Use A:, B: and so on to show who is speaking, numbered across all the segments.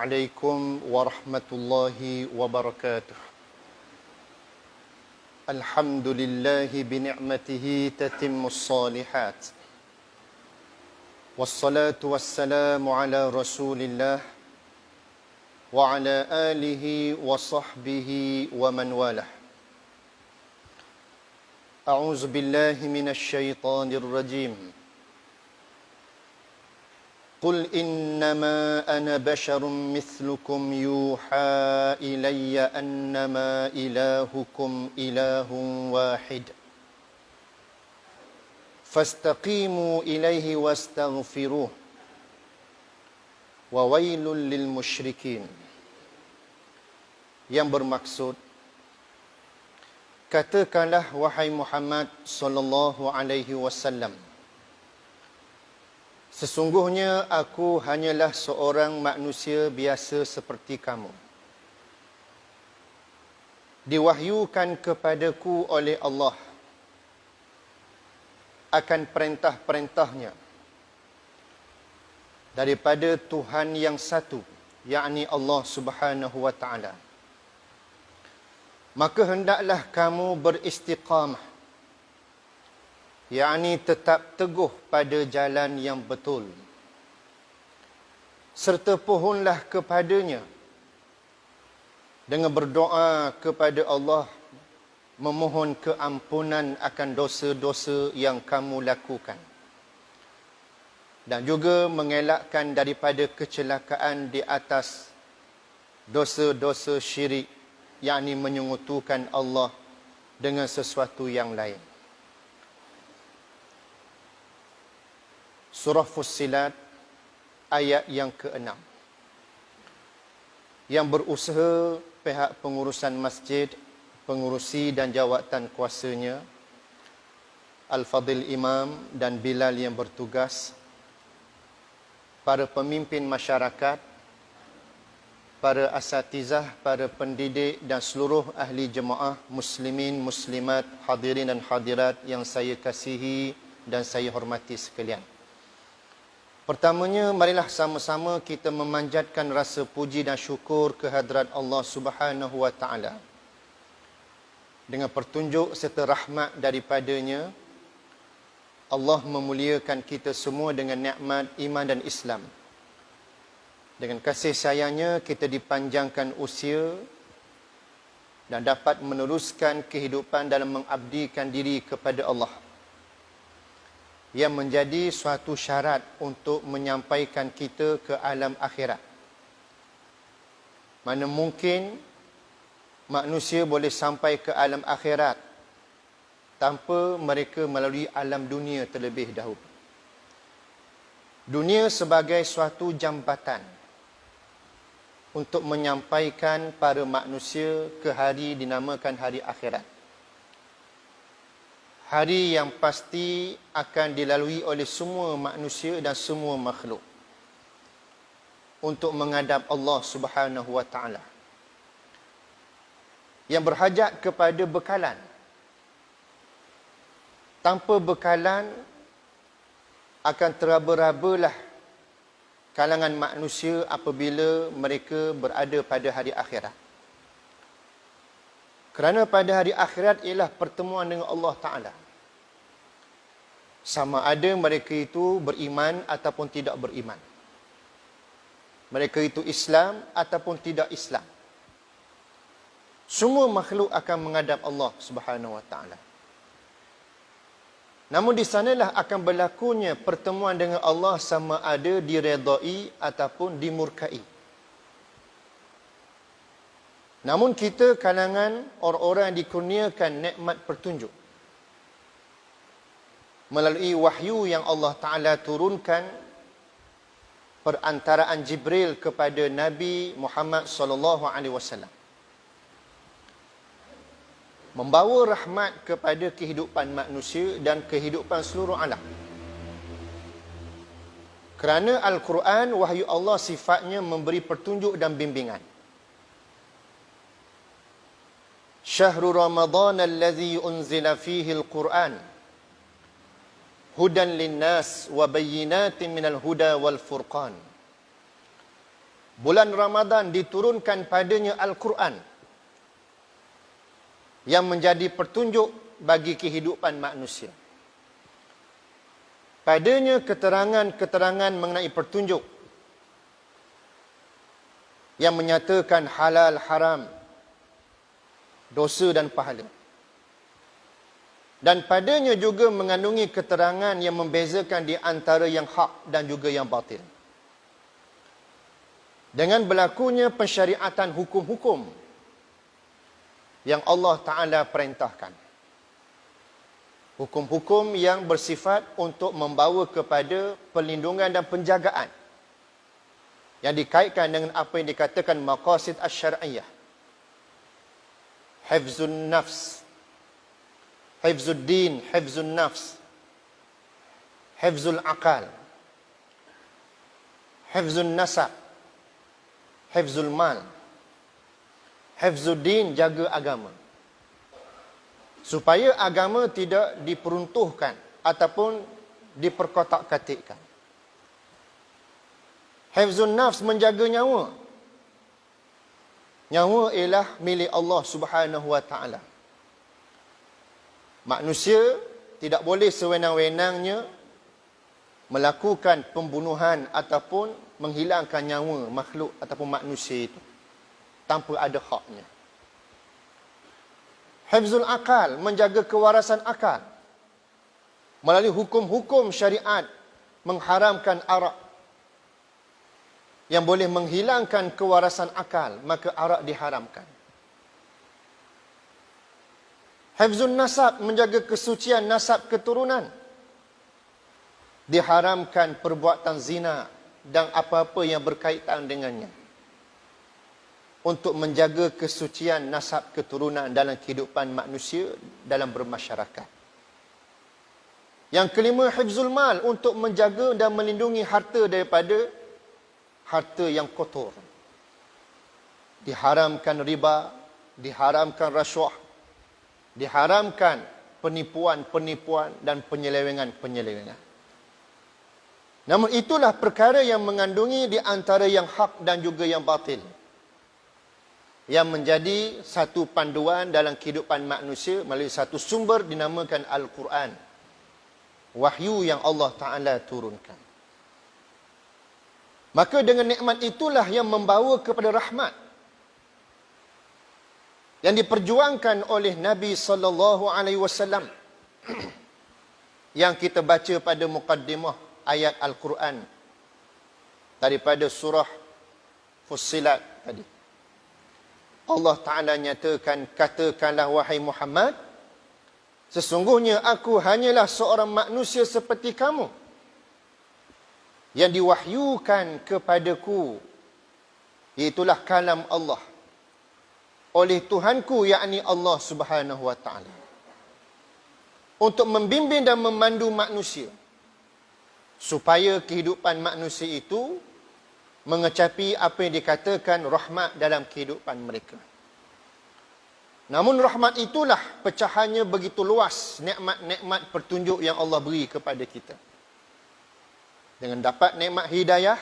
A: عليكم ورحمة الله وبركاته. الحمد لله بنعمته تتم الصالحات، والصلاة والسلام على رسول الله وعلى آله وصحبه ومن والاه. أعوذ بالله من الشيطان الرجيم. قل إنما أنا بشر مثلكم يوحى إلي أنما إلهكم إله واحد فاستقيموا إليه واستغفروه وويل للمشركين. Yang bermaksud, katakanlah wahai Muhammad sallallahu alaihi wasallam, sesungguhnya aku hanyalah seorang manusia biasa seperti kamu. Diwahyukan kepadaku oleh Allah akan perintah-perintahnya daripada Tuhan yang satu, yakni Allah Subhanahu wa taala. Maka hendaklah kamu beristiqamah, yakni tetap teguh pada jalan yang betul, serta pohonlah kepadanya dengan berdoa kepada Allah, memohon keampunan akan dosa-dosa yang kamu lakukan, dan juga mengelakkan daripada kecelakaan di atas dosa-dosa syirik, yakni menyekutukan Allah dengan sesuatu yang lain. Surah Fussilat ayat yang ke-6. Yang berusaha pihak pengurusan masjid, pengurusi dan jawatan kuasanya, Al-Fadhil Imam dan Bilal yang bertugas, para pemimpin masyarakat, para asatizah, para pendidik dan seluruh ahli jemaah muslimin, muslimat, hadirin dan hadirat yang saya kasihi dan saya hormati sekalian. Pertamanya, marilah sama-sama kita memanjatkan rasa puji dan syukur kehadrat Allah Subhanahu wa taala. Dengan petunjuk serta rahmat daripadanya, Allah memuliakan kita semua dengan nikmat iman dan Islam. Dengan kasih sayangnya kita dipanjangkan usia dan dapat meneruskan kehidupan dalam mengabdikan diri kepada Allah, yang menjadi suatu syarat untuk menyampaikan kita ke alam akhirat. Mana mungkin manusia boleh sampai ke alam akhirat tanpa mereka melalui alam dunia terlebih dahulu. Dunia sebagai suatu jambatan untuk menyampaikan para manusia ke hari dinamakan hari akhirat. Hari yang pasti akan dilalui oleh semua manusia dan semua makhluk untuk menghadap Allah Subhanahu wa taala, yang berhajat kepada bekalan. Tanpa bekalan akan teraba-rabalah kalangan manusia apabila mereka berada pada hari akhirat. Kerana pada hari akhirat ialah pertemuan dengan Allah Ta'ala. Sama ada mereka itu beriman ataupun tidak beriman. Mereka itu Islam ataupun tidak Islam. Semua makhluk akan menghadap Allah Subhanahu wa taala. Namun di sanalah akan berlakunya pertemuan dengan Allah, sama ada diredai ataupun dimurkai. Namun kita kalangan orang-orang yang dikurniakan nikmat petunjuk melalui wahyu yang Allah Ta'ala turunkan perantaraan Jibril kepada Nabi Muhammad SAW, membawa rahmat kepada kehidupan manusia dan kehidupan seluruh alam. Kerana Al-Quran, wahyu Allah sifatnya memberi petunjuk dan bimbingan. Syahrul Ramadan allazi unzila fihi al-Quran hudan linnas wa bayyinatin minal huda wal furqan. bulan Ramadan diturunkan padanya Al-Quran yang menjadi petunjuk bagi kehidupan manusia. Padanya keterangan-keterangan mengenai petunjuk yang menyatakan halal haram, dosa dan pahala. Dan padanya juga mengandungi keterangan yang membezakan di antara yang hak dan juga yang batil. Dengan berlakunya pensyariatan hukum-hukum yang Allah Ta'ala perintahkan. Hukum-hukum yang bersifat untuk membawa kepada perlindungan dan penjagaan yang dikaitkan dengan apa yang dikatakan maqasid asy-syar'iyyah. Hifzun nafs, hifzud din, hifzun nafs, hifzul aqal, hifzun nasab, hifzul mal, hifzud din, jaga agama. Supaya agama tidak diperuntuhkan ataupun diperkotak-katikkan. Hifzun nafs, menjaga nyawa. Nyawa ialah milik Allah Subhanahu wa Ta'ala. Manusia tidak boleh sewenang-wenangnya melakukan pembunuhan ataupun menghilangkan nyawa makhluk ataupun manusia itu tanpa ada haknya. Hifzul akal, menjaga kewarasan akal. Melalui hukum-hukum syariat mengharamkan arak yang boleh menghilangkan kewarasan akal, maka arak diharamkan. Hifzun nasab, menjaga kesucian nasab keturunan. Diharamkan perbuatan zina dan apa-apa yang berkaitan dengannya. Untuk menjaga kesucian nasab keturunan dalam kehidupan manusia dalam bermasyarakat. Yang kelima, hifzul mal, untuk menjaga dan melindungi harta daripada harta yang kotor. Diharamkan riba, diharamkan rasuah, diharamkan penipuan-penipuan dan penyelewengan-penyelewengan. Namun itulah perkara yang mengandungi di antara yang hak dan juga yang batil, yang menjadi satu panduan dalam kehidupan manusia melalui satu sumber dinamakan Al-Quran. Wahyu yang Allah Ta'ala turunkan. Maka dengan nikmat itulah yang membawa kepada rahmat yang diperjuangkan oleh Nabi SAW yang kita baca pada muqaddimah ayat Al-Quran daripada surah Fussilat tadi. Allah Ta'ala nyatakan, katakanlah wahai Muhammad, sesungguhnya aku hanyalah seorang manusia seperti kamu yang diwahyukan kepadaku, iaitulah kalam Allah oleh Tuhanku, yakni Allah Subhanahu wa Ta'ala, untuk membimbing dan memandu manusia supaya kehidupan manusia itu mengecapi apa yang dikatakan rahmat dalam kehidupan mereka. Namun rahmat itulah pecahannya begitu luas, nikmat-nikmat petunjuk yang Allah beri kepada kita. Dengan dapat nikmat hidayah,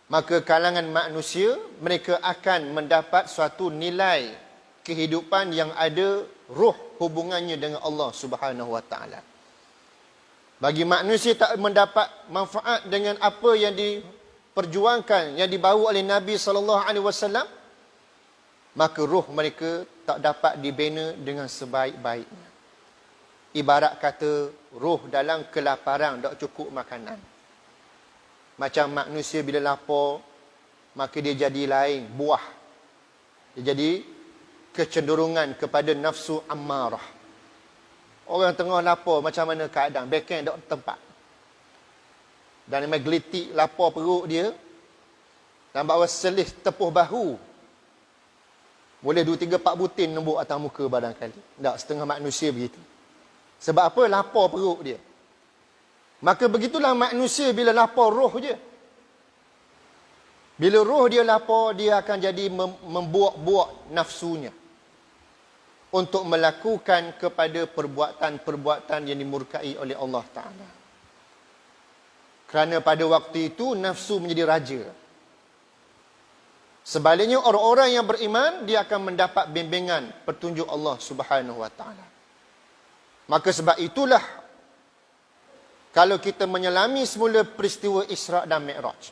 A: maka kalangan manusia mereka akan mendapat suatu nilai kehidupan yang ada ruh hubungannya dengan Allah Subhanahu wa Ta'ala. Bagi manusia tak mendapat manfaat dengan apa yang diperjuangkan, yang dibawa oleh Nabi SAW, maka ruh mereka tak dapat dibina dengan sebaik-baiknya. Ibarat kata ruh dalam kelaparan, tak cukup makanan. Macam manusia bila lapar, maka dia jadi lain, buah. Dia jadi kecenderungan kepada nafsu ammarah. Orang tengah lapar, macam mana keadaan? Beken tak tempat. Dan memang gelitik, lapar perut dia. Dan bawa selih tepuh bahu. Boleh 2, 3, 4 butin nembuk atas muka barangkali. Tak, setengah manusia begitu. Sebab apa? Lapar perut dia. Maka begitulah manusia bila lapar roh je. Bila roh dia lapar, dia akan jadi membuak-buak nafsunya untuk melakukan kepada perbuatan-perbuatan yang dimurkai oleh Allah Ta'ala. Kerana pada waktu itu nafsu menjadi raja. Sebaliknya orang-orang yang beriman, dia akan mendapat bimbingan petunjuk Allah Subhanahu wa taala. Maka sebab itulah kalau kita menyelami semula peristiwa Isra' dan Mi'raj,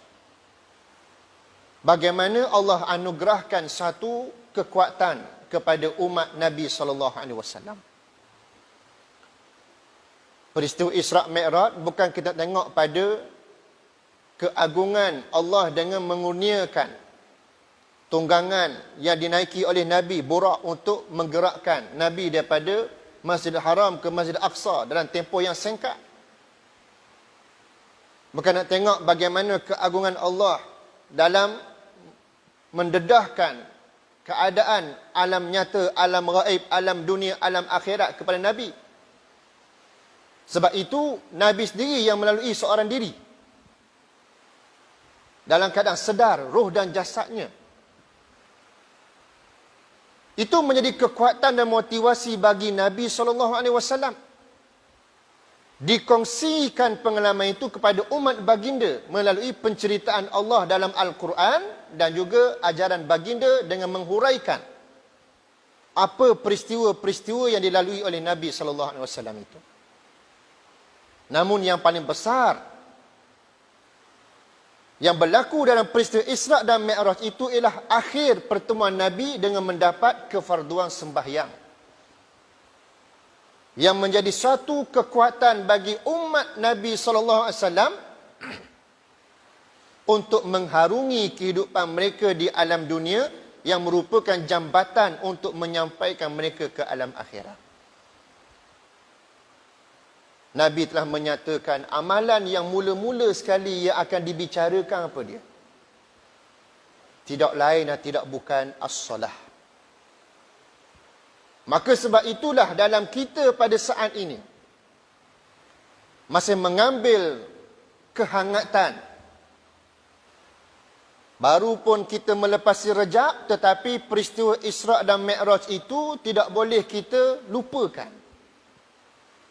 A: bagaimana Allah anugerahkan satu kekuatan kepada umat Nabi SAW. Peristiwa Isra' Mi'raj bukan kita tengok pada keagungan Allah dengan mengurniakan tunggangan yang dinaiki oleh Nabi, Burak, untuk menggerakkan Nabi daripada Masjidil Haram ke Masjidil Aqsa dalam tempoh yang singkat. Bukan nak tengok bagaimana keagungan Allah dalam mendedahkan keadaan alam nyata, alam gaib, alam dunia, alam akhirat kepada Nabi. Sebab itu, Nabi sendiri yang melalui seorang diri, dalam keadaan sedar, roh dan jasadnya. Itu menjadi kekuatan dan motivasi bagi Nabi SAW. Dikongsikan pengalaman itu kepada umat baginda melalui penceritaan Allah dalam Al-Quran dan juga ajaran baginda dengan menghuraikan apa peristiwa-peristiwa yang dilalui oleh Nabi SAW itu. Namun yang paling besar yang berlaku dalam peristiwa Isra' dan Mi'raj itu ialah akhir pertemuan Nabi dengan mendapat kefarduan sembahyang, yang menjadi satu kekuatan bagi umat Nabi SAW untuk mengharungi kehidupan mereka di alam dunia, yang merupakan jambatan untuk menyampaikan mereka ke alam akhirat. Nabi telah menyatakan amalan yang mula-mula sekali yang akan dibicarakan apa dia? Tidak lain dan tidak bukan as-salah. Maka sebab itulah dalam kita pada saat ini masih mengambil kehangatan. Baru pun kita melepasi Rejab, tetapi peristiwa Isra' dan Mi'raj itu tidak boleh kita lupakan.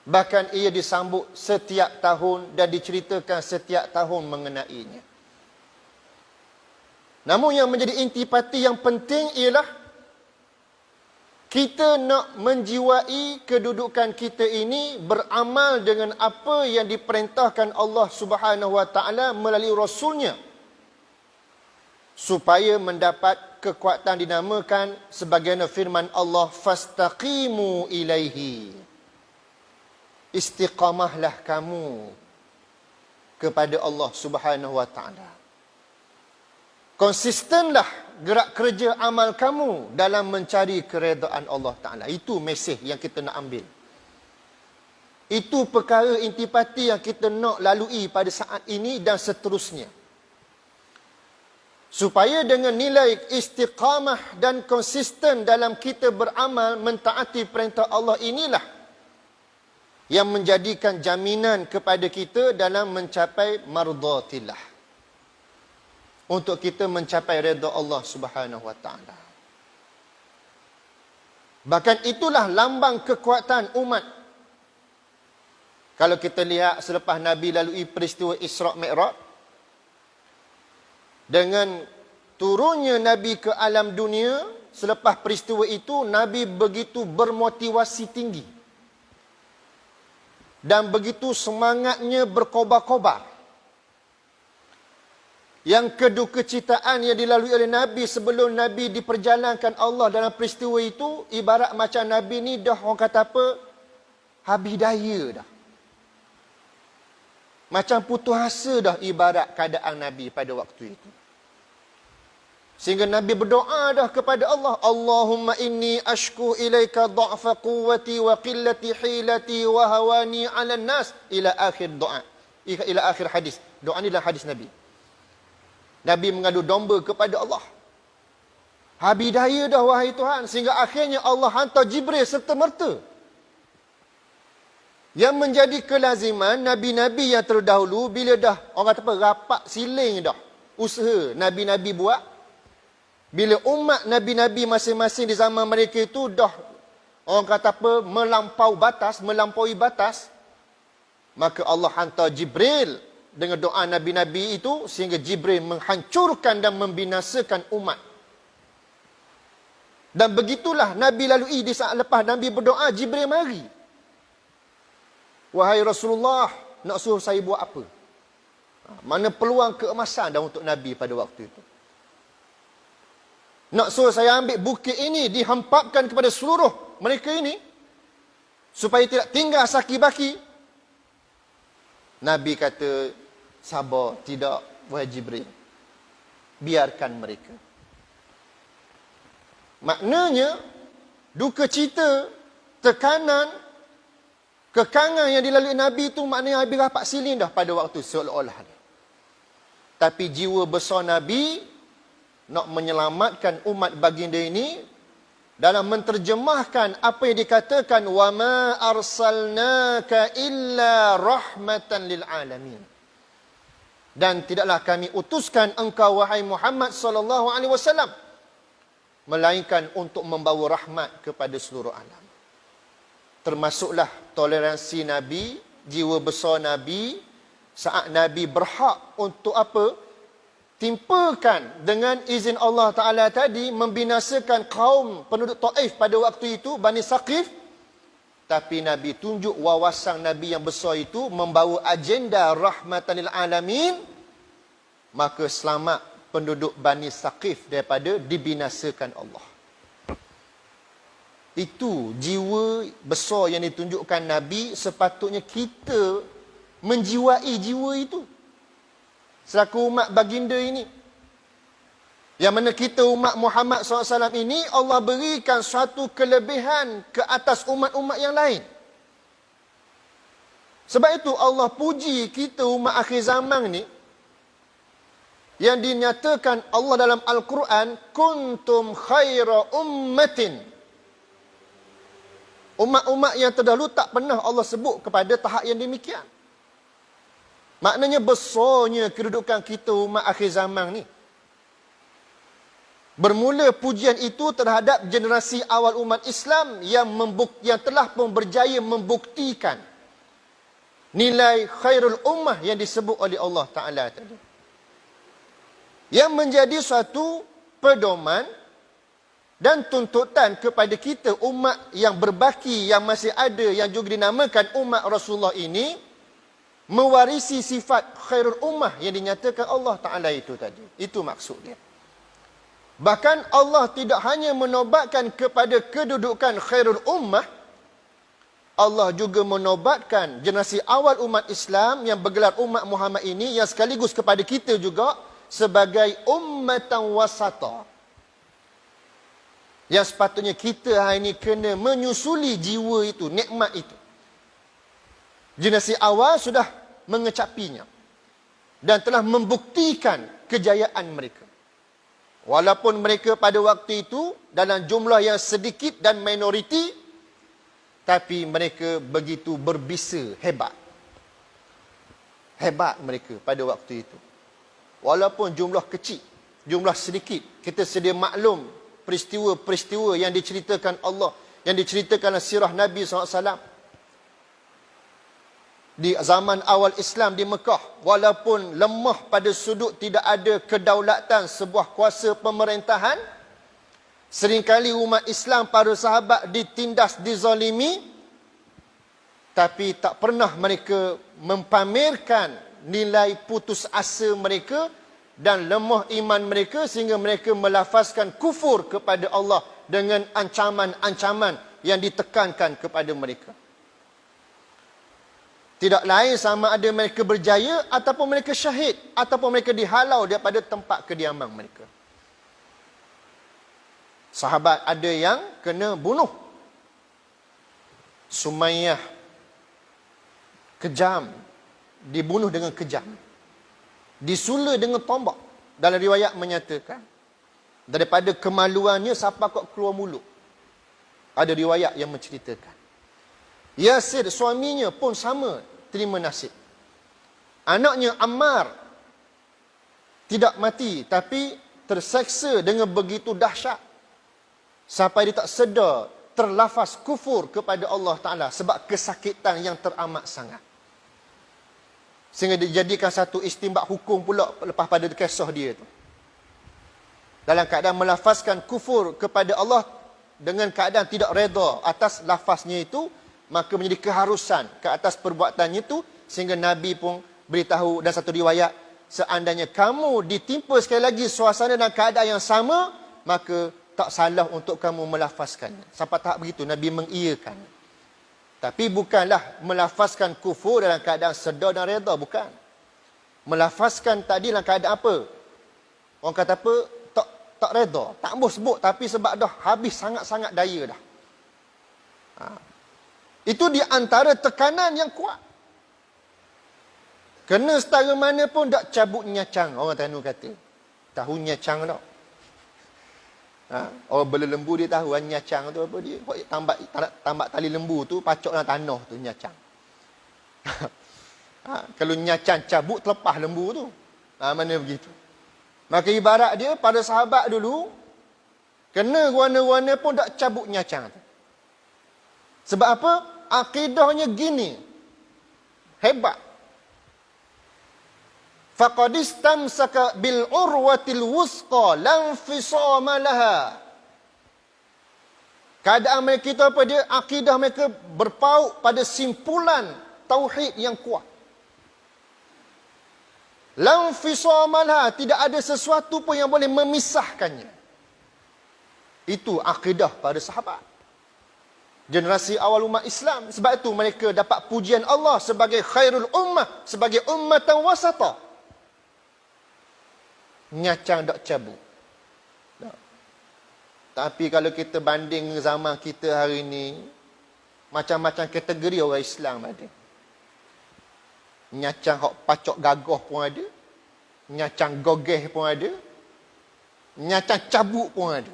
A: Bahkan ia disambut setiap tahun dan diceritakan setiap tahun mengenainya. Namun yang menjadi intipati yang penting ialah kita nak menjiwai kedudukan kita ini beramal dengan apa yang diperintahkan Allah Subhanahu wa taala melalui Rasulnya, supaya mendapat kekuatan dinamakan sebagaimana firman Allah, fastaqimu ilaihi. Istiqamahlah kamu kepada Allah Subhanahu wa taala. Konsistenlah gerak kerja amal kamu dalam mencari keredaan Allah taala. Itu mesej yang kita nak ambil. Itu perkara intipati yang kita nak lalui pada saat ini dan seterusnya. Supaya dengan nilai istiqamah dan konsisten dalam kita beramal mentaati perintah Allah inilah yang menjadikan jaminan kepada kita dalam mencapai mardatillah, untuk kita mencapai redha Allah Subhanahu wa taala. Bahkan itulah lambang kekuatan umat. Kalau kita lihat selepas Nabi lalui peristiwa Isra' Mi'raj, dengan turunnya Nabi ke alam dunia, selepas peristiwa itu Nabi begitu bermotivasi tinggi dan begitu semangatnya berkobar-kobar. Yang kedukecitaan yang dilalui oleh Nabi sebelum Nabi diperjalankan Allah dalam peristiwa itu, ibarat macam Nabi ni dah, orang kata apa, habis daya dah. Macam putus asa dah ibarat keadaan Nabi pada waktu itu. Sehingga Nabi berdoa dah kepada Allah, Allahumma inni ashku ilaika dha'fa quwwati wa qillati hilati wa hawani 'ala nas, ila akhir doa, ila akhir hadis. Doa ni dalam hadis Nabi. Nabi mengadu domba kepada Allah. Habis daya dah wahai Tuhan, sehingga akhirnya Allah hantar Jibril serta-merta. Yang menjadi kelaziman nabi-nabi yang terdahulu, bila dah orang kata apa, rapat siling dah usaha nabi-nabi buat, bila umat nabi-nabi masing-masing di zaman mereka itu dah orang kata apa, melampaui batas, maka Allah hantar Jibril dengan doa nabi-nabi itu, sehingga Jibril menghancurkan dan membinasakan umat Dan begitulah Nabi lalui di saat lepas Nabi berdoa, Jibril mari. Wahai Rasulullah, nak suruh saya buat apa? Mana peluang keemasan dah untuk Nabi pada waktu itu. Nak suruh saya ambil bukit ini, dihampapkan kepada seluruh mereka ini, supaya tidak tinggal saki-baki. Nabi kata, sabar, tidak, wahai Jibril. Biarkan mereka. Maknanya, duka cita, tekanan, kekangan yang dilalui Nabi itu maknanya Nabi rapat silin dah pada waktu seolah-olah. Tapi jiwa besar Nabi nak menyelamatkan umat baginda ini dalam menterjemahkan apa yang dikatakan wa ma arsalnaka illa rahmatan lil alamin. Dan tidaklah kami utuskan engkau wahai Muhammad sallallahu alaihi wasallam melainkan untuk membawa rahmat kepada seluruh alam. Termasuklah toleransi Nabi, jiwa besar Nabi, saat Nabi berhak untuk apa? Timpakan dengan izin Allah Ta'ala tadi, membinasakan kaum penduduk Taif pada waktu itu, Bani Saqif. Tapi Nabi tunjuk wawasan Nabi yang besar itu, membawa agenda rahmatan lil alamin, maka selamat penduduk Bani Saqif daripada dibinasakan Allah. Itu jiwa besar yang ditunjukkan Nabi, sepatutnya kita menjiwai jiwa itu. Selaku umat baginda ini. Yang mana kita umat Muhammad SAW ini, Allah berikan suatu kelebihan ke atas umat-umat yang lain. Sebab itu Allah puji kita umat akhir zaman ni, yang dinyatakan Allah dalam Al-Quran, kuntum khaira ummatin. Umat-umat yang terdahulu tak pernah Allah sebut kepada tahap yang demikian. Maknanya besarnya kedudukan kita umat akhir zaman ni. Bermula pujian itu terhadap generasi awal umat Islam yang telah pun berjaya membuktikan nilai khairul ummah yang disebut oleh Allah Ta'ala tadi. Yang menjadi suatu pedoman dan tuntutan kepada kita umat yang berbaki, yang masih ada, yang juga dinamakan umat Rasulullah ini, mewarisi sifat khairul ummah yang dinyatakan Allah Ta'ala itu tadi. Itu maksud dia. Bahkan Allah tidak hanya menobatkan kepada kedudukan khairul ummah, Allah juga menobatkan generasi awal umat Islam yang bergelar umat Muhammad ini, yang sekaligus kepada kita juga, sebagai ummatan wasata. Yang sepatutnya kita hari ini kena menyusuli jiwa itu, nikmat itu. Generasi awal sudah mengecapinya dan telah membuktikan kejayaan mereka. Walaupun mereka pada waktu itu dalam jumlah yang sedikit dan minoriti, tapi mereka begitu berbisa, hebat. Hebat mereka pada waktu itu. Walaupun jumlah kecil, jumlah sedikit, kita sedia maklum peristiwa-peristiwa yang diceritakan Allah, yang diceritakan sirah Nabi SAW. Di zaman awal Islam di Mekah, walaupun lemah pada sudut tidak ada kedaulatan sebuah kuasa pemerintahan, seringkali umat Islam, para sahabat ditindas, dizalimi, tapi tak pernah mereka mempamerkan nilai putus asa mereka dan lemah iman mereka sehingga mereka melafazkan kufur kepada Allah dengan ancaman-ancaman yang ditekankan kepada mereka. Tidak lain sama ada mereka berjaya ataupun mereka syahid ataupun mereka dihalau daripada tempat kediaman mereka. Sahabat ada yang kena bunuh. Sumayyah kejam, dibunuh dengan kejam. Disula dengan tombak. Dalam riwayat menyatakan daripada kemaluannya sampai kok keluar mulut. Ada riwayat yang menceritakan. Yasir suaminya pun sama terima nasib. Anaknya Ammar tidak mati tapi terseksa dengan begitu dahsyat sampai dia tak sedar, terlafaz kufur kepada Allah Ta'ala sebab kesakitan yang teramat sangat. Sehingga dijadikan satu istinbat hukum pula lepas pada kisah dia tu. Dalam keadaan melafazkan kufur kepada Allah dengan keadaan tidak redha atas lafaznya itu, maka menjadi keharusan ke atas perbuatannya itu, sehingga Nabi pun beritahu dan satu riwayat, seandainya kamu ditimpa sekali lagi suasana dan keadaan yang sama, maka tak salah untuk kamu melafazkannya. Sampai tahap begitu Nabi mengiyakan. Tapi bukanlah melafazkan kufur dalam keadaan sedar dan redha, bukan. Melafazkan tadi dalam keadaan apa? Orang kata apa? Tak redha, tak boleh sebut, tapi sebab dah habis sangat-sangat daya dah. Itu di antara tekanan yang kuat. Kena setara mana pun tak cabut nyacang, orang Terengganu kata. Tahu nyacang tak? Orang bela lembu dia tahu nyacang tu apa dia. Tambak tali lembu tu pacok dalam tanah tu nyacang. Kalau nyacang cabut terlepas lembu tu. Mana begitu. Maka ibarat dia pada sahabat dulu, kena warna-warna pun tak cabut nyacang tu. Sebab apa? Akidahnya gini. Hebat. Faqad istamsaka bil urwatil wusqa lam fisama laha. Keadaan mereka itu apa dia? Akidah mereka berpaut pada simpulan tauhid yang kuat. Lam fisama laha, tidak ada sesuatu pun yang boleh memisahkannya. Itu akidah para sahabat. Generasi awal umat Islam. Sebab itu mereka dapat pujian Allah sebagai khairul ummah, sebagai ummatan wasata. Nyacang tak cabut. Tak. Tapi kalau kita banding zaman kita hari ini, macam-macam kategori orang Islam ada. Nyacang hok pacok gagah pun ada. Nyacang gogeh pun ada. Nyacang cabut pun ada.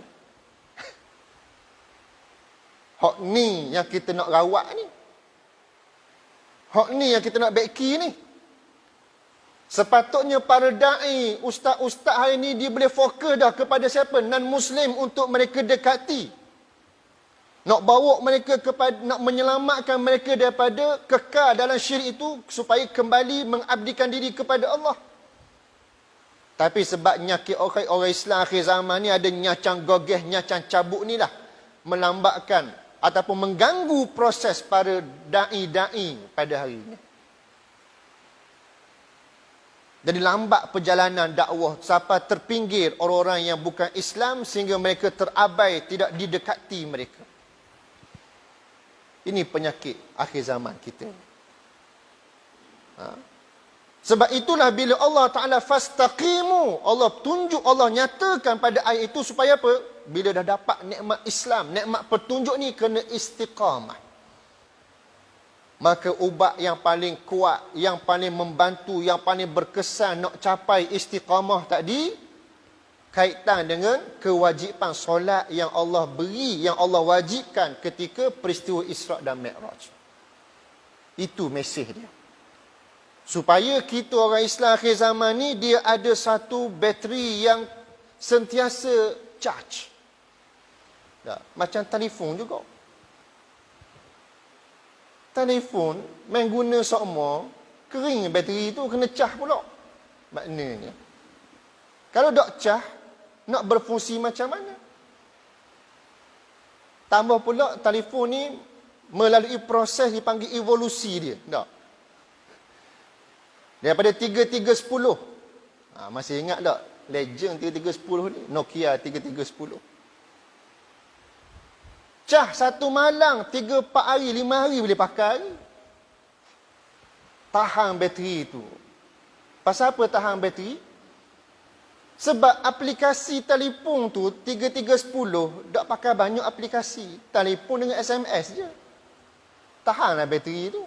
A: Hok ni yang kita nak rawat ni. Hok ni yang kita nak beki ni. Sepatutnya para da'i, ustaz-ustaz hari ni dia boleh fokus dah kepada siapa? Non-Muslim untuk mereka dekati. Nak bawa mereka kepada, nak menyelamatkan mereka daripada kekal dalam syirik itu supaya kembali mengabdikan diri kepada Allah. Tapi sebab nyakit orang Islam akhir zaman ni ada nyacang gogeh, nyacang cabut ni lah, melambatkan ataupun mengganggu proses para da'i-da'i pada hari ini. Jadi lambat perjalanan dakwah sampai terpinggir orang-orang yang bukan Islam sehingga mereka terabai, tidak didekati mereka. Ini penyakit akhir zaman kita. Sebab itulah bila Allah Ta'ala fastaqimu, Allah tunjuk, Allah nyatakan pada ayat itu supaya apa? Bila dah dapat nikmat Islam, nikmat petunjuk ni kena istiqamah. Maka ubat yang paling kuat, yang paling membantu, yang paling berkesan nak capai istiqamah tadi, kaitan dengan kewajipan solat yang Allah beri, yang Allah wajibkan ketika peristiwa Isra' dan Mi'raj. Itu mesej dia. Supaya kita orang Islam akhir zaman ni, dia ada satu bateri yang sentiasa charge. Macam telefon juga. Telefon, main guna sokma, kering bateri tu, kena cah pula. Maknanya, kalau tak cah, nak berfungsi macam mana? Tambah pula telefon ni melalui proses dipanggil evolusi dia. Tak? Daripada 3310. Masih ingat tak? Legend 3310 ni? Nokia 3310. Cah satu malang 3-4 hari, 5 hari boleh pakai. Tahan bateri tu. Pasal apa tahan bateri? Sebab aplikasi telefon tu 3310 tak pakai banyak aplikasi. Telefon dengan SMS je. Tahanlah bateri tu.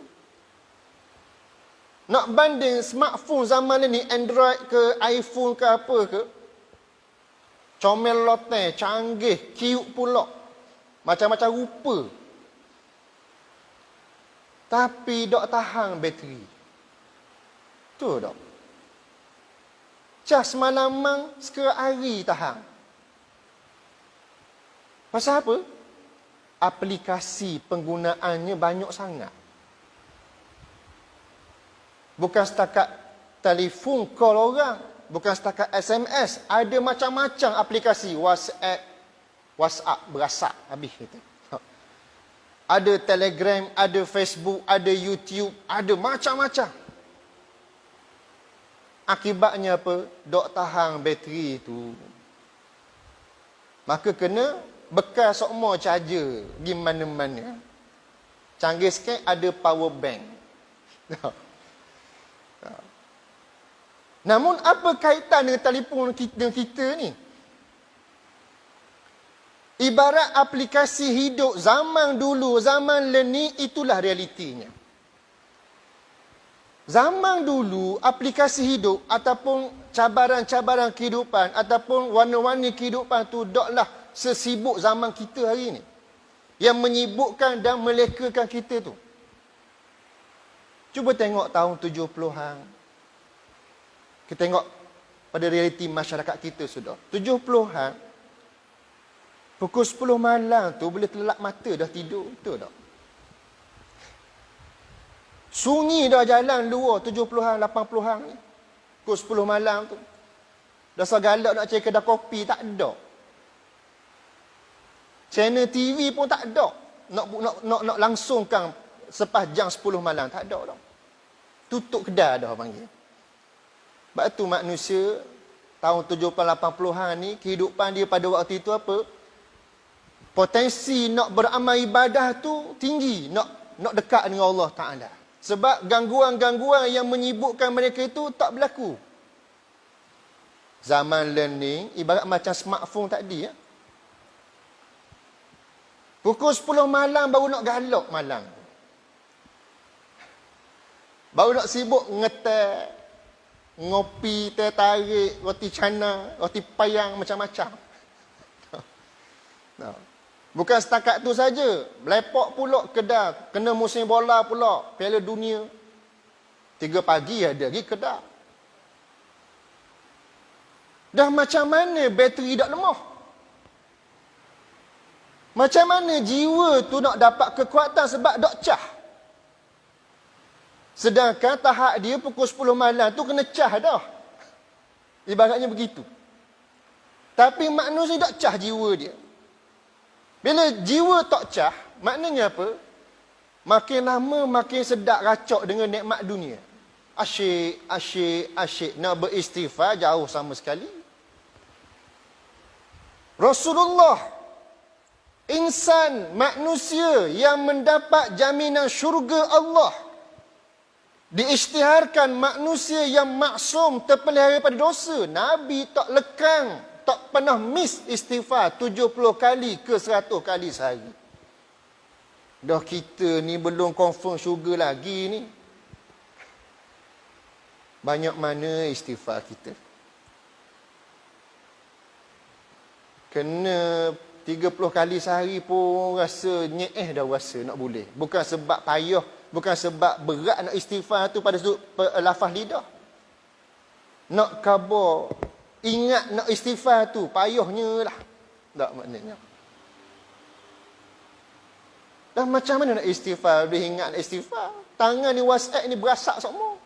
A: Nak banding smartphone zaman ni, Android ke iPhone ke apa ke, comel loteng, canggih, cute pula. Macam-macam rupa. Tapi tak tahan bateri. Tu tak. Cas malamang sekera hari tahan. Pasal apa? Aplikasi penggunaannya banyak sangat. Bukan setakat telefon call orang, bukan setakat SMS, ada macam-macam aplikasi, WhatsApp, WhatsApp berasak habis kita. Ada Telegram, ada Facebook, ada YouTube, ada macam-macam. Akibatnya apa? Dok tahan bateri tu. Maka kena bekal sokmo charger pergi mana-mana. Canggih sikit ada power bank. Namun apa kaitan dengan telefon dengan kita ni? Ibarat aplikasi hidup zaman dulu, zaman learning, itulah realitinya. Zaman dulu, aplikasi hidup ataupun cabaran-cabaran kehidupan ataupun warna-warni kehidupan tu doklah sesibuk zaman kita hari ni. Yang menyibukkan dan melekakan kita tu. Cuba tengok tahun 70-an. Kita tengok pada realiti masyarakat kita sudah. 70-an, pukul 10 malam tu boleh terlelap mata dah tidur. Betul tak? Sunyi dah jalan luar 70-an, 80-an ni. Pukul 10 malam tu. Dasar galak nak cari kedai kopi, tak ada. Channel TV pun tak ada. Nak langsungkan selepas jam 10 malam, tak ada dah. Tutup kedai dah panggil. Sebab tu manusia tahun 70-80-an ni, kehidupan dia pada waktu itu apa? Potensi nak beramal ibadah tu tinggi. Nak dekat dengan Allah Ta'ala. Sebab gangguan-gangguan yang menyibukkan mereka itu tak berlaku. Zaman learning, ibarat macam smartphone tadi. Ya? Pukul 10 malam baru nak galak malam. Baru nak sibuk ngetek, ngopi, teh tarik, roti canai, roti payang, macam-macam. Bukan setakat tu saja. Lepak pula kedai. Kena musim bola pula. Piala Dunia. 3 pagi ada lagi kedai. Dah macam mana bateri dah lemah? Macam mana jiwa tu nak dapat kekuatan sebab dak cah? Sedangkan tahap dia pukul 10 malam tu kena cah dah. Ibaratnya begitu. Tapi manusia dak cah jiwa dia. Bila jiwa tak cah, maknanya apa? Makin lama makin sedap racok dengan nikmat dunia. Asyik, asyik, asyik. Nak beristighfar jauh sama sekali. Rasulullah, insan, manusia yang mendapat jaminan syurga Allah, diisytiharkan manusia yang maksum terpelihara daripada dosa. Nabi tak lekang, tak pernah miss istighfar 70 kali ke 100 kali sehari. Dah kita ni belum confirm syurga lagi ni. Banyak mana istighfar kita? Kena 30 kali sehari pun rasa nyeeh dah rasa nak boleh. Bukan sebab payah, bukan sebab berat nak istighfar tu pada lafaz lidah. Nak khabar, ingat nak istighfar tu, payahnya lah. Tak maknanya. Dah macam mana nak istighfar? Dia ingat nak istighfar. Tangan ni WhatsApp ni berasak semua.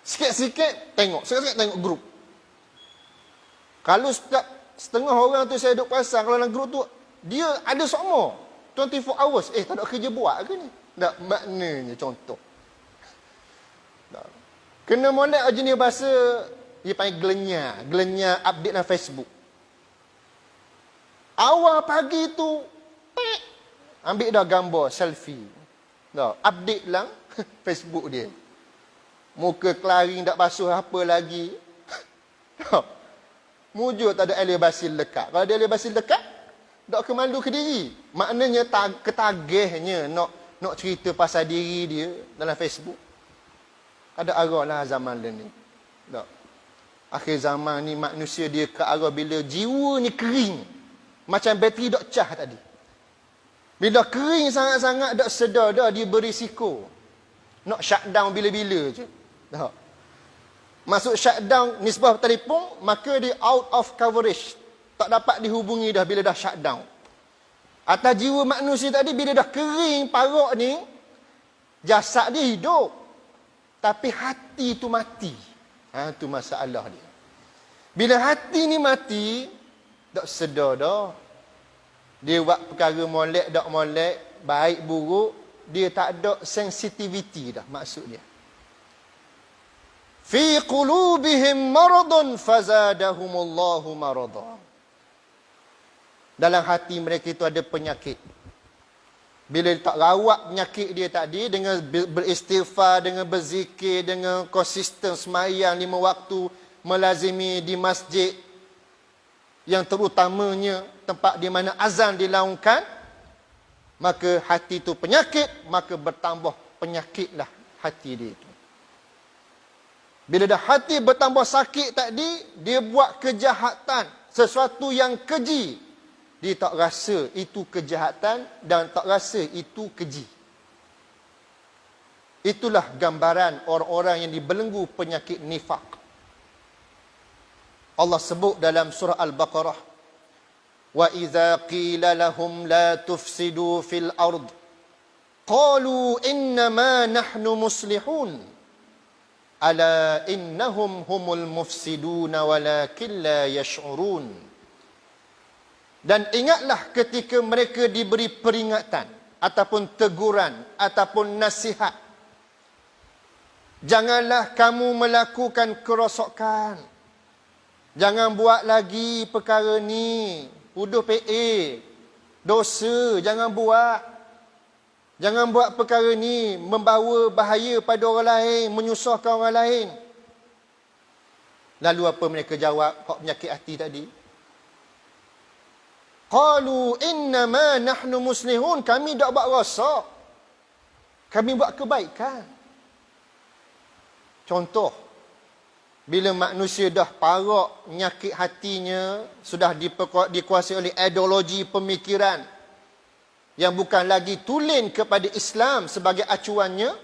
A: Sikit-sikit tengok, sikit-sikit tengok grup. Kalau setiap setengah orang tu saya duduk perasan, kalau dalam grup tu, dia ada semua. 24 hours. Tak ada kerja buat ke ni? Tak maknanya contoh. Tak. Kena molek jenis bahasa, dia panggil gelenyar. Gelenyar update dalam Facebook. Awal pagi tu, ambil dah gambar, selfie. Tak, update lang Facebook dia. Muka kelaring tak basuh apa lagi. Tak. Mujur tak ada air basil dekat. Kalau ada air basil dekat, tak kemalu ke diri. Maknanya ketagihnya nak cerita pasal diri dia dalam Facebook. Ada arah lah zaman ni. Tak. Akhir zaman ni manusia dia ke arah bila jiwa ni kering. Macam bateri dok cah tadi. Bila kering sangat-sangat dok sedar dah dia berisiko. Nak shutdown bila-bila je. Tak. Masuk shutdown nisbah telefon, maka dia out of coverage. Tak dapat dihubungi dah bila dah shutdown. Atas jiwa manusia tadi, bila dah kering parok ni, jasad dia hidup. Tapi hati tu mati. Itu masalah dia. Bila hati ni mati, tak sedar dah. Dia buat perkara molek, tak molek, baik buruk, dia tak ada sensitivity dah maksud dia. Fi qulubihim maradun fazadahumullahu marada. Dalam hati mereka itu ada penyakit. Bila tak rawat penyakit dia tadi, dengan beristighfar, dengan berzikir, dengan konsisten sembahyang 5 waktu, melazimi di masjid yang terutamanya tempat di mana azan dilaungkan, maka hati itu penyakit, maka bertambah penyakitlah hati dia itu. Bila dah hati bertambah sakit tadi, dia buat kejahatan, sesuatu yang keji. Dia tak rasa itu kejahatan dan tak rasa itu keji. Itulah gambaran orang-orang yang dibelenggu penyakit nifak. Allah sebut dalam surah Al-Baqarah, wa idza qila lahum la tufsidu fil ard qalu innama nahnu muslihun ala innahum humul mufsiduna walakin la yash'urun. Dan ingatlah ketika mereka diberi peringatan ataupun teguran ataupun nasihat, janganlah kamu melakukan kerosakan, jangan buat lagi perkara ni, puduh PA, dosa, jangan buat. Jangan buat perkara ni, membawa bahaya pada orang lain, menyusahkan orang lain. Lalu apa mereka jawab, hak penyakit hati tadi? Qalu innama nahnu muslihun, kami tak buat rosak, kami buat kebaikan. Contoh, bila manusia dah parak penyakit hatinya, sudah dikuasai oleh ideologi pemikiran yang bukan lagi tulen kepada Islam sebagai acuannya,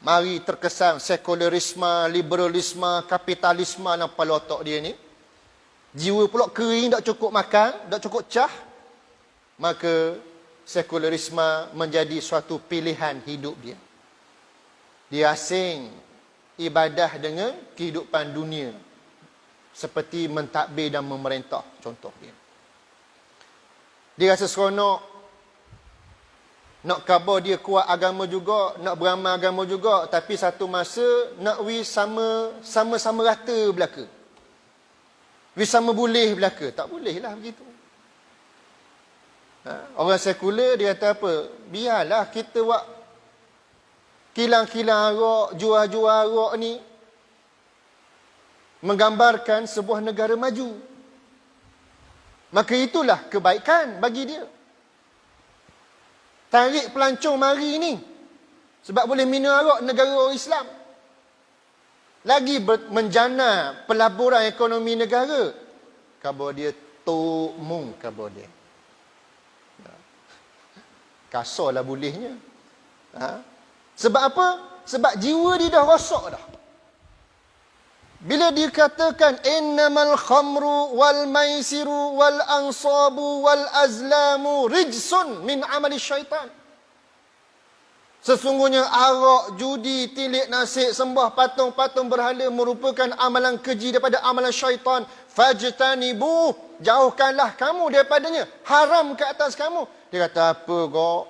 A: mari terkesan sekulerisme, liberalisme, kapitalisme dalam kepala otak dia ni. Jiwa pula kering, tak cukup makan, tak cukup cah. Maka sekulerisme menjadi suatu pilihan hidup dia. Dia asing ibadah dengan kehidupan dunia, seperti mentadbir dan memerintah, contoh dia. Dia rasa seronok, nak khabar dia kuat agama juga, nak beramal agama juga, tapi satu masa nak sama-sama rata belaka. Sama boleh belaka. Tak boleh lah begitu. Orang sekular dia kata apa? Biarlah kita buat kilang-kilang arak, jual-jual arak ni menggambarkan sebuah negara maju. Maka itulah kebaikan bagi dia. Tarik pelancong mari ni sebab boleh minum arak negara orang Islam. Lagi menjana pelaburan ekonomi negara. Khabar dia tok mung khabar dia. Kasarlah bolehnya. Sebab apa? Sebab jiwa dia dah rosak dah. Bila dikatakan innamal khamru wal maisiru wal ansabu wal azlamu rijsun min amali syaitan. Sesungguhnya arak, judi, tilik nasib, sembah patung-patung berhala merupakan amalan keji daripada amalan syaitan. Fajtanibu, jauhkanlah kamu daripadanya. Haram ke atas kamu. Dia kata apa kok?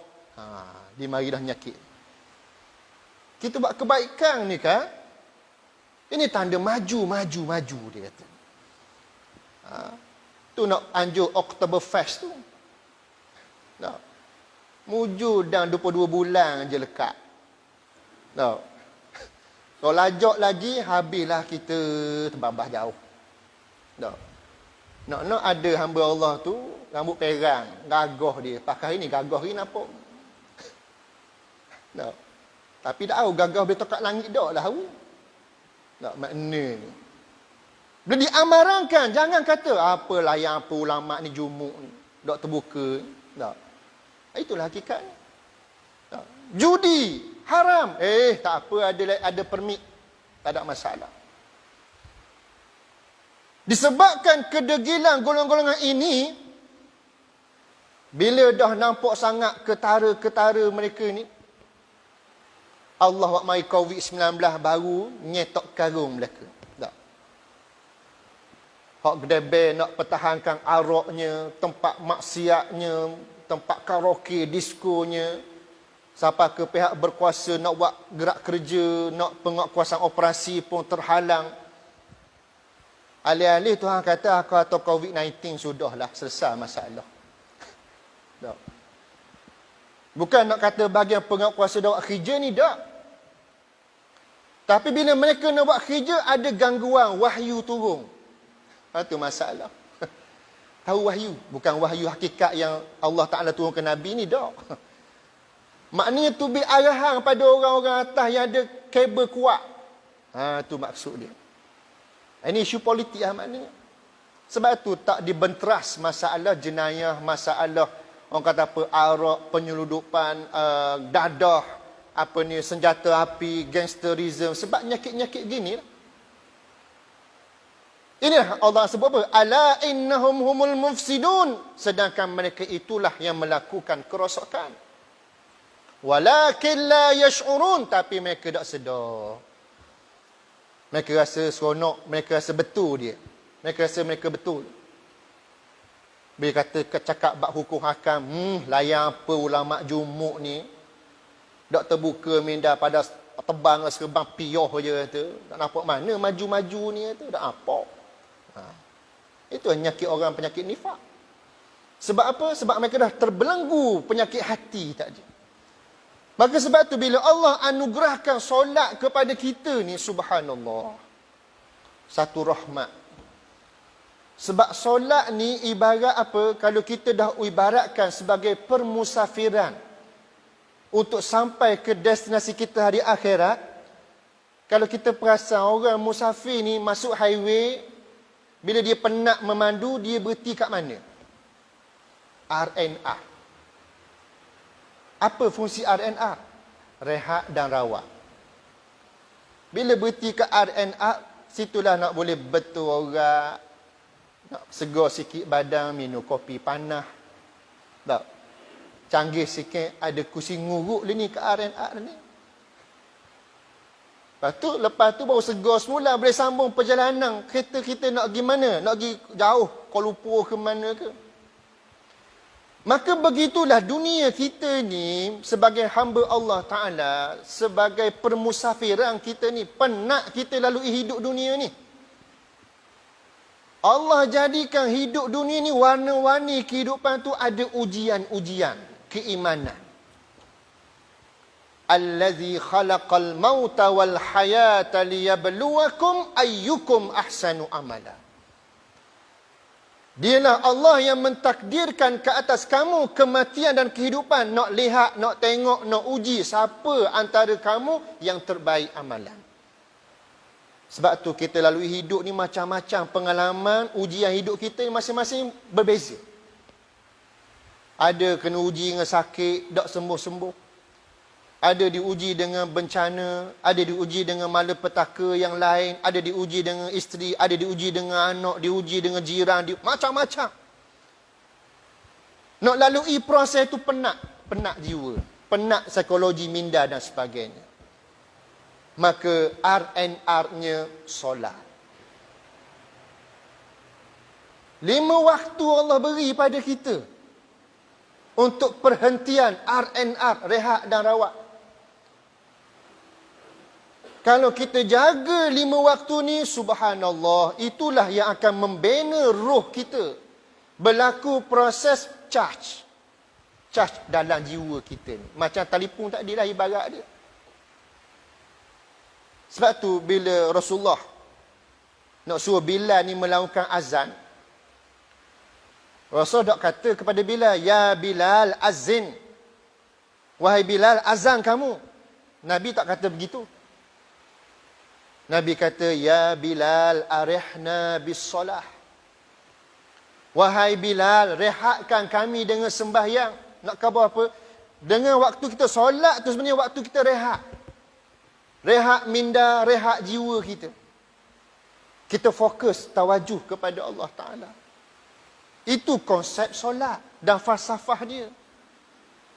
A: Dia mari dah nyakit. Kita buat kebaikan ni kan? Ini tanda maju dia kata. Tu nak anjur Oktoberfest tu. Nak. Mujur dan 22 bulan je lekat. Tak. Kalau lajak lagi, habislah kita terbabas jauh. Tak. Nak ada hamba Allah tu, rambut perang, gagah dia. Pakai ini gagah ni nampak. Tak. Tapi tak tahu gagah boleh tokat langit tak lah. Tak, makna ni. Bila diamarangkan, jangan kata apalah yang apa ulama ni jumuk ni. Tak terbuka. Tak. Itulah hakikat. Judi haram. Tak apa, ada permit. Tak ada masalah. Disebabkan kedegilan golongan-golongan ini, bila dah nampak sangat ketara-ketara mereka ni, Allah buat mai COVID-19 baru nyetok karung mereka. Tak. Hak gedebe nak pertahankan araknya, tempat maksiatnya, tempat karaoke, diskonya. Sampai ke pihak berkuasa nak buat gerak kerja, nak penguatkuasaan operasi pun terhalang. Alih-alih Tuhan kata atau COVID-19 sudahlah selesai masalah. Tak. Bukan nak kata bahagian penguatkuasa dah buat kerja ni, tak. Tapi bila mereka nak buat kerja, ada gangguan, wahyu turun. Itu masalah. Tahu wahyu, bukan wahyu hakikat yang Allah Ta'ala turun ke Nabi ni, tak. Maknanya tu beri arahan pada orang-orang atas yang ada kabel kuat. Itu maksud dia. Ini isu politik lah maknanya. Sebab tu tak dibenteras masalah jenayah, masalah orang kata apa, arak, penyeludupan, dadah, apa ni, senjata api, gangsterism. Sebab nyakit-nyakit gini lah. Inilah Allah sebut apa? Ala innahum humul mufsidun. Sedangkan mereka itulah yang melakukan kerosakan. Walakin la yash'urun. Tapi mereka tak sedar. Mereka rasa seronok. Mereka rasa betul dia. Mereka rasa mereka betul. Bila kata cakap bab hukum hakam, layan apa ulama' jumuk ni. Tak terbuka minda pada tebang serbang piyoh je kata. Tak nampak mana maju-maju ni kata. Tak apa. Itu penyakit orang, penyakit nifak. Sebab apa? Sebab mereka dah terbelenggu penyakit hati tadi. Maka sebab tu bila Allah anugerahkan solat kepada kita ni, subhanallah, satu rahmat. Sebab solat ni ibarat apa? Kalau kita dah ibaratkan sebagai permusafiran untuk sampai ke destinasi kita hari akhirat. Kalau kita perasan orang musafir ni masuk highway, bila dia penat memandu, dia berhenti kat mana? RNR. Apa fungsi RNR? Rehat dan rawat. Bila berhenti ke RNR, situlah nak boleh betul orang, nak segar sikit badan, minum kopi panas. Tak? Canggih sikit, ada kursi nguruk ni ke RNR ni. Lepas tu baru segar semula, boleh sambung perjalanan. Kereta kita nak pergi mana? Nak pergi jauh, Kuala Lumpur ke mana ke? Maka begitulah dunia kita ni sebagai hamba Allah Ta'ala, sebagai permusafiran kita ni, penat kita lalui hidup dunia ni. Allah jadikan hidup dunia ni warna-warni kehidupan tu ada ujian-ujian keimanan. Allazi khalaqal mauta wal hayata liyabluwakum ayyukum ahsanu amala. Dialah Allah yang mentakdirkan ke atas kamu kematian dan kehidupan. Nak lihat, nak tengok, nak uji siapa antara kamu yang terbaik amalan. Sebab tu kita lalui hidup ni macam-macam pengalaman, ujian hidup kita masing-masing berbeza. Ada kena uji dengan sakit, tak sembuh-sembuh. Ada diuji dengan bencana, ada diuji dengan malapetaka yang lain, ada diuji dengan isteri, ada diuji dengan anak, diuji dengan jiran, macam-macam. Nak lalui proses itu penat jiwa, penat psikologi minda dan sebagainya. Maka RNR-nya solat. 5 waktu Allah beri pada kita untuk perhentian RNR, rehat dan rawat. Kalau kita jaga 5 waktu ni, subhanallah, itulah yang akan membina roh kita. Berlaku proses charge dalam jiwa kita ni. Macam telefon tadi lah ibarat dia. Sebab tu bila Rasulullah nak suruh Bilal ni melakukan azan, Rasul tak kata kepada Bilal, ya Bilal azin. Wahai Bilal, azan kamu. Nabi tak kata begitu. Nabi kata, ya Bilal arihna bis solah. Wahai Bilal, rehatkan kami dengan sembahyang. Nak khabar apa? Dengan waktu kita solat tu sebenarnya waktu kita rehat. Rehat minda, rehat jiwa kita. Kita fokus, tawajuh kepada Allah Ta'ala. Itu konsep solat dan falsafah dia.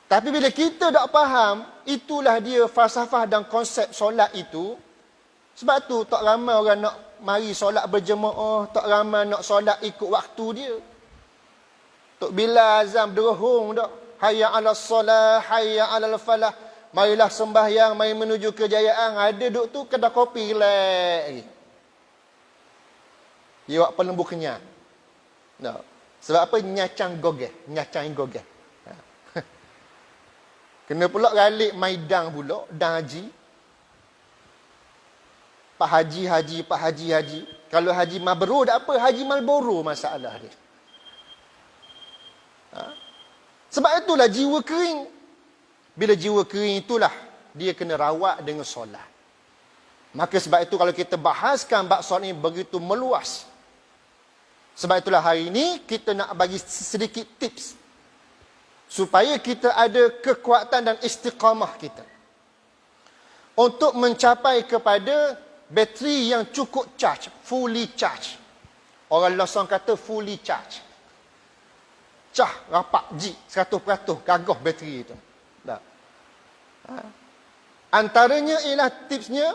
A: Tapi bila kita tak faham, itulah dia falsafah dan konsep solat itu. Sebab tu tak ramai orang nak mari solat berjemaah, tak ramai nak solat ikut waktu dia. Tok bila azam derhung dak. Hayya 'alas solah, hayya 'alal falah. Marilah sembahyang, mari menuju kejayaan. Ada duk tu kedai kopi relax lagi. Dia buat pelembu kenyang. Tak. Sebab apa? Nyacang gogeh. Ha. Kena pula galik maidang pula. Dan haji. Pak Haji. Kalau Haji Mabrur tak apa. Haji Malboro masalah dia. Ha? Sebab itulah jiwa kering. Bila jiwa kering itulah dia kena rawat dengan solat. Maka sebab itu kalau kita bahaskan bab solat ini begitu meluas. Sebab itulah hari ini kita nak bagi sedikit tips supaya kita ada kekuatan dan istiqamah kita untuk mencapai kepada bateri yang cukup charge, fully charge. Orang Losong kata fully charge. Cah rapak G 100% gagah bateri itu. Tak. Ha. Antaranya ialah tipsnya,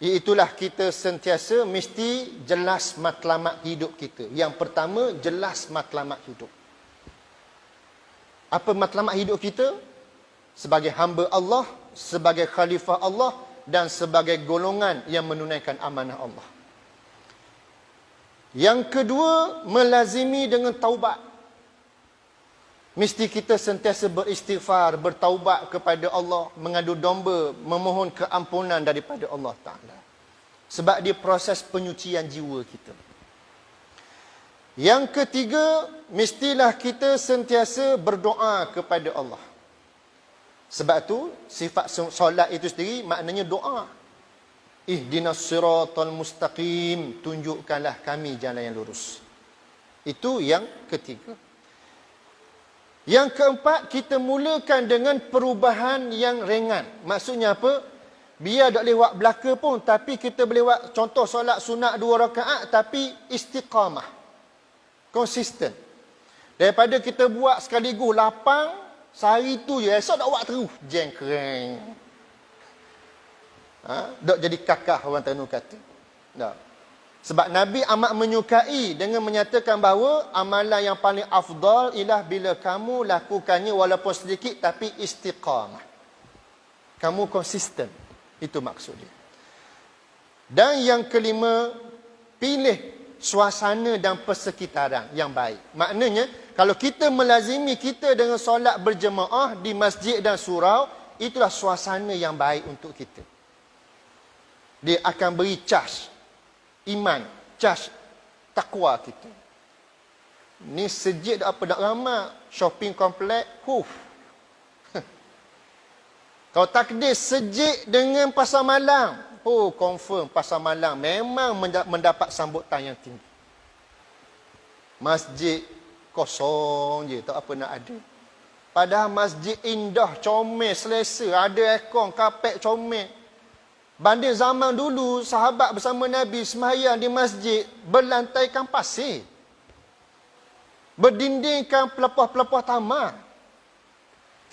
A: iaitulah kita sentiasa mesti jelas matlamat hidup kita. Yang pertama, jelas matlamat hidup. Apa matlamat hidup kita? Sebagai hamba Allah, sebagai khalifah Allah dan sebagai golongan yang menunaikan amanah Allah. Yang kedua, melazimi dengan taubat. Mesti kita sentiasa beristighfar, bertaubat kepada Allah, mengadu domba, memohon keampunan daripada Allah Ta'ala. Sebab dia proses penyucian jiwa kita. Yang ketiga, mestilah kita sentiasa berdoa kepada Allah. Sebab tu sifat solat itu sendiri maknanya doa. Ihdinas siratal mustaqim, tunjukkanlah kami jalan yang lurus. Itu yang ketiga. Yang keempat, kita mulakan dengan perubahan yang ringan. Maksudnya apa? Biar tak lewat belaka pun, tapi kita boleh buat contoh solat sunat 2 rakaat, tapi istiqamah. Konsisten. Daripada kita buat sekaligus lapang, sehari tu je, esok tak buat terus. Jengkreng. Tak jadi kakah orang Terengganu kata. Tak. Sebab Nabi amat menyukai dengan menyatakan bahawa amalan yang paling afdal ialah bila kamu lakukannya walaupun sedikit tapi istiqamah. Kamu konsisten. Itu maksud dia. Dan yang kelima, pilih suasana dan persekitaran yang baik. Maknanya, kalau kita melazimi kita dengan solat berjemaah di masjid dan surau, itulah suasana yang baik untuk kita. Dia akan beri charge iman, charge takwa kita. Ni sejid apa nak ramai, shopping komplek, Kalau takdir sejid dengan pasar malam, confirm pasar malam memang mendapat sambutan yang tinggi. Masjid kosong je, tak apa nak ada. Padahal masjid indah, comel, selesa, ada aircon, kapet comel. Banding zaman dulu, sahabat bersama Nabi sembahyang di masjid berlantaikan pasir. Berdindingkan pelepah-pelepah taman.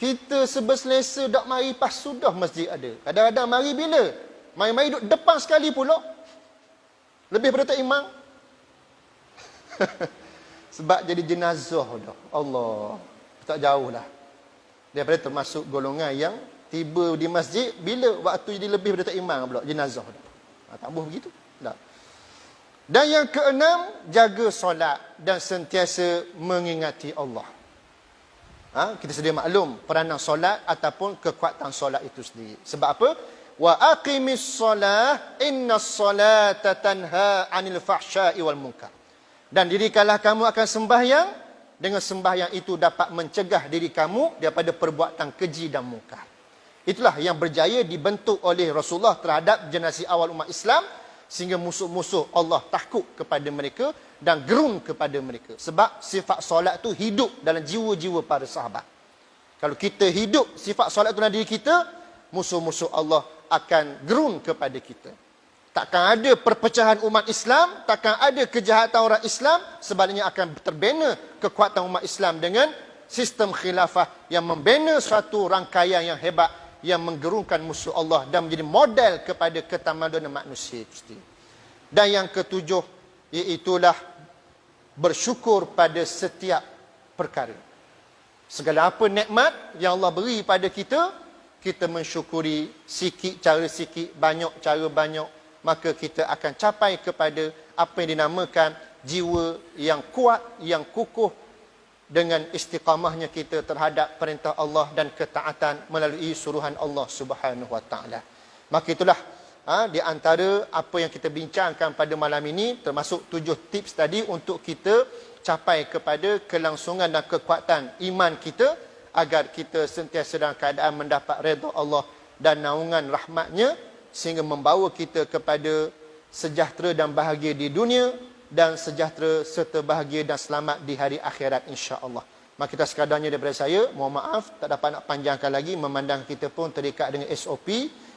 A: Kita seberselesa dak mari pas sudah masjid ada. Kadang-kadang mari bila? Mari-mari duduk depan sekali pula. Lebih daripada tak imam. Sebab jadi jenazah dah. Allah. Tak jauh lah. Daripada termasuk golongan yang tiba di masjid bila waktu jadi lebih daripada tak imam pula, jenazah dah. Tak boleh begitu. Tak. Dan yang keenam, jaga solat dan sentiasa mengingati Allah. Kita sedia maklum peranan solat ataupun kekuatan solat itu sendiri. Sebab apa? Wa aqimis solah innas solata tanha 'anil fahsya'i wal munkar. Dan dirikanlah kamu akan sembahyang, dengan sembahyang itu dapat mencegah diri kamu daripada perbuatan keji dan munkar. Itulah yang berjaya dibentuk oleh Rasulullah terhadap generasi awal umat Islam, sehingga musuh-musuh Allah takut kepada mereka dan gerun kepada mereka. Sebab sifat solat itu hidup dalam jiwa-jiwa para sahabat. Kalau kita hidup sifat solat itu dalam diri kita, musuh-musuh Allah akan gerun kepada kita. Takkan ada perpecahan umat Islam, takkan ada kejahatan orang Islam, sebaliknya akan terbina kekuatan umat Islam dengan sistem khilafah yang membina suatu rangkaian yang hebat, yang menggerungkan musuh Allah dan menjadi model kepada ketamadunan manusia itu sendiri. Dan yang ketujuh, iaitulah bersyukur pada setiap perkara. Segala apa nikmat yang Allah beri pada kita, kita mensyukuri sikit cara sikit, banyak cara banyak, maka kita akan capai kepada apa yang dinamakan jiwa yang kuat, yang kukuh dengan istiqamahnya kita terhadap perintah Allah dan ketaatan melalui suruhan Allah Subhanahu Wa Taala. Maka itulah di antara apa yang kita bincangkan pada malam ini, termasuk 7 tips tadi untuk kita capai kepada kelangsungan dan kekuatan iman kita, agar kita sentiasa dalam keadaan mendapat redha Allah dan naungan rahmatnya, sehingga membawa kita kepada sejahtera dan bahagia di dunia, dan sejahtera serta bahagia dan selamat di hari akhirat insya-Allah. Maka kita sekadarnya daripada saya, mohon maaf tak dapat nak panjangkan lagi, memandang kita pun terikat dengan SOP.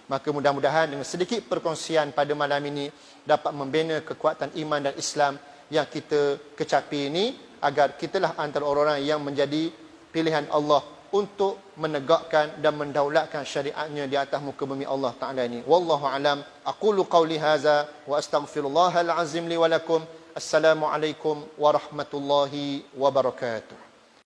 A: Maka mudah-mudahan dengan sedikit perkongsian pada malam ini dapat membina kekuatan iman dan Islam yang kita kecapi ini, agar kitalah antara orang-orang yang menjadi pilihan Allah untuk menegakkan dan mendaulatkan syariatnya di atas muka bumi Allah Ta'ala ini. Wallahu alam. Aqulu qawli hadza wa astaghfirullahal azim li wa lakum. Assalamualaikum warahmatullahi wabarakatuh.